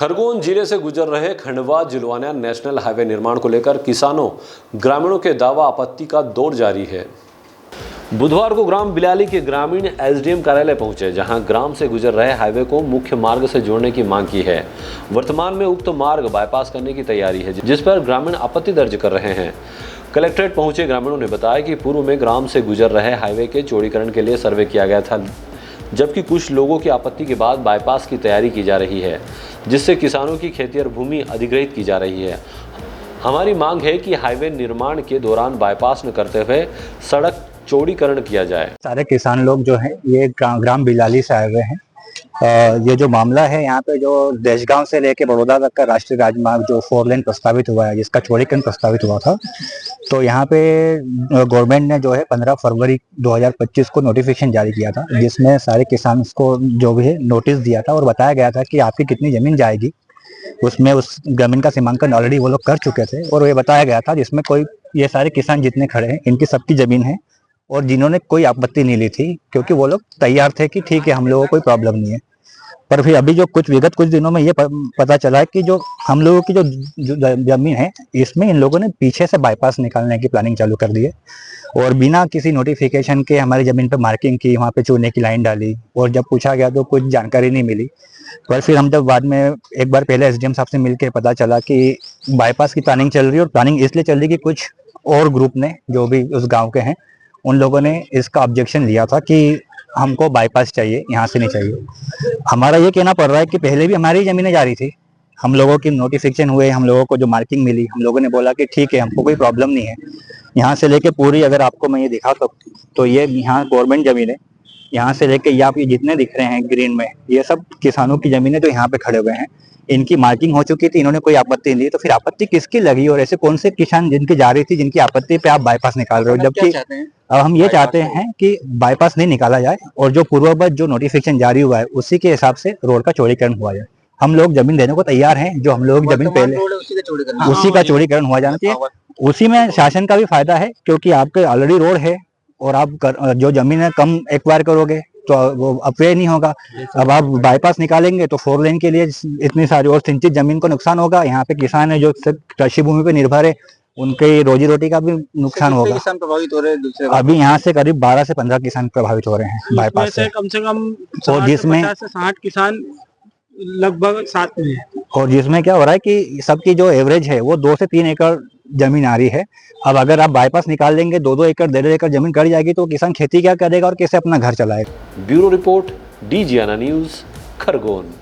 खरगोन जिले से गुजर रहे खंडवा जिलवानिया नेशनल हाईवे निर्माण को लेकर किसानों ग्रामीणों के दावा आपत्ति का दौर जारी है। बुधवार को ग्राम बिलाली के ग्रामीण एसडीएम कार्यालय पहुंचे, जहां ग्राम से गुजर रहे हाईवे को मुख्य मार्ग से जोड़ने की मांग की है। वर्तमान में उक्त मार्ग बाईपास करने की तैयारी है, जिस पर ग्रामीण आपत्ति दर्ज कर रहे हैं। कलेक्ट्रेट पहुंचे ग्रामीणों ने बताया कि पूर्व में ग्राम से गुजर रहे हाईवे के चौड़ीकरण के लिए सर्वे किया गया था, जबकि कुछ लोगों की आपत्ति के बाद बाईपास की तैयारी की जा रही है, जिससे किसानों की खेती और भूमि अधिग्रहित की जा रही है। हमारी मांग है कि हाईवे निर्माण के दौरान बाईपास न करते हुए सड़क चौड़ीकरण किया जाए। सारे किसान लोग जो हैं ये ग्राम बिलाली से आए हुए हैं। ये जो मामला है, यहाँ पे जो देशगांव से लेके बड़ौदा तक का राष्ट्रीय राजमार्ग जो 4 लेन प्रस्तावित हुआ है, जिसका चौड़ीकरण प्रस्तावित हुआ था, तो यहाँ पे गवर्नमेंट ने जो है 15 फरवरी 2025 को नोटिफिकेशन जारी किया था, जिसमें सारे किसान को जो भी है नोटिस दिया था और बताया गया था कि आपकी कितनी जमीन जाएगी। उसमें उस जमीन का सीमांकन ऑलरेडी वो लोग कर चुके थे और ये बताया गया था, जिसमें कोई ये सारे किसान जितने खड़े हैं इनकी सबकी जमीन है और जिन्होंने कोई आपत्ति नहीं ली थी, क्योंकि वो लोग तैयार थे कि ठीक है, हम लोगों को कोई प्रॉब्लम नहीं है। पर फिर अभी जो विगत कुछ दिनों में ये पता चला है कि जो हम लोगों की जो जमीन है, इसमें इन लोगों ने पीछे से बाईपास निकालने की प्लानिंग चालू कर दी है और बिना किसी नोटिफिकेशन के हमारी जमीन पे मार्किंग की, वहाँ पे चूने की लाइन डाली और जब पूछा गया तो कुछ जानकारी नहीं मिली। पर फिर हम जब बाद में एक बार पहले एसडीएम साहब से मिलकर पता चला कि बाईपास की प्लानिंग चल रही है और प्लानिंग इसलिए चल रही है कि कुछ और ग्रुप ने जो भी उस गाँव के हैं उन लोगों ने इसका ऑब्जेक्शन लिया था कि हमको बाईपास चाहिए, यहाँ से नहीं चाहिए। हमारा ये कहना पड़ रहा है कि पहले भी हमारी जमीनें जा रही थी, हम लोगों की नोटिफिकेशन हुए, हम लोगों को जो मार्किंग मिली, हम लोगों ने बोला कि ठीक है, हमको कोई प्रॉब्लम नहीं है। यहाँ से लेके पूरी अगर आपको मैं ये दिखा तो ये यहाँ गवर्नमेंट जमीन है। यहाँ से लेके ये आप ये जितने दिख रहे हैं ग्रीन में, ये सब किसानों की जमीनें जो यहाँ पे खड़े हुए हैं, इनकी मार्किंग हो चुकी थी, इन्होंने कोई आपत्ति नहीं दी। तो फिर आपत्ति किसकी लगी और ऐसे कौन से किसान जिनकी जा रही थी, जिनकी आपत्ति पे आप बाईपास निकाल रहे हो? जबकि अब हम ये चाहते हैं कि बाईपास नहीं निकाला जाए और जो पूर्ववत जो नोटिफिकेशन जारी हुआ है उसी के हिसाब से रोड का चौड़ीकरण हुआ जाए। हम लोग जमीन देने को तैयार हैं, जो हम लोग जमीन पहले उसी का चौड़ीकरण हुआ जाना चाहिए। उसी में शासन का भी फायदा है, क्योंकि आपके ऑलरेडी रोड है और आप जो जमीन है कम एक्वायर करोगे तो वो अपव्यय नहीं होगा। अब आप बाईपास निकालेंगे तो 4 लेन के लिए इतनी सारी और सिंचित जमीन को नुकसान होगा। यहाँ पे किसान है जो कृषि भूमि पे निर्भर है, उनके रोजी रोटी का भी नुकसान होगा। किसान प्रभावित हो रहे हैं दूसरे अभी यहाँ से करीब 12 से 15 किसान प्रभावित हो रहे हैं बाईपास से। कम से कम और जिसमें 50 से 60 किसान लगभग साथ में है। और जिसमें क्या हो रहा है कि सबकी जो एवरेज है वो 2 से 3 एकड़ जमीन आ रही है। अब अगर आप बाईपास निकाल लेंगे, 2-2 एकड़ 1.5 एकड़ जमीन कट जाएगी, तो किसान खेती क्या करेगा और कैसे अपना घर चलाएगा? ब्यूरो रिपोर्ट, डीजीआना न्यूज, खरगोन।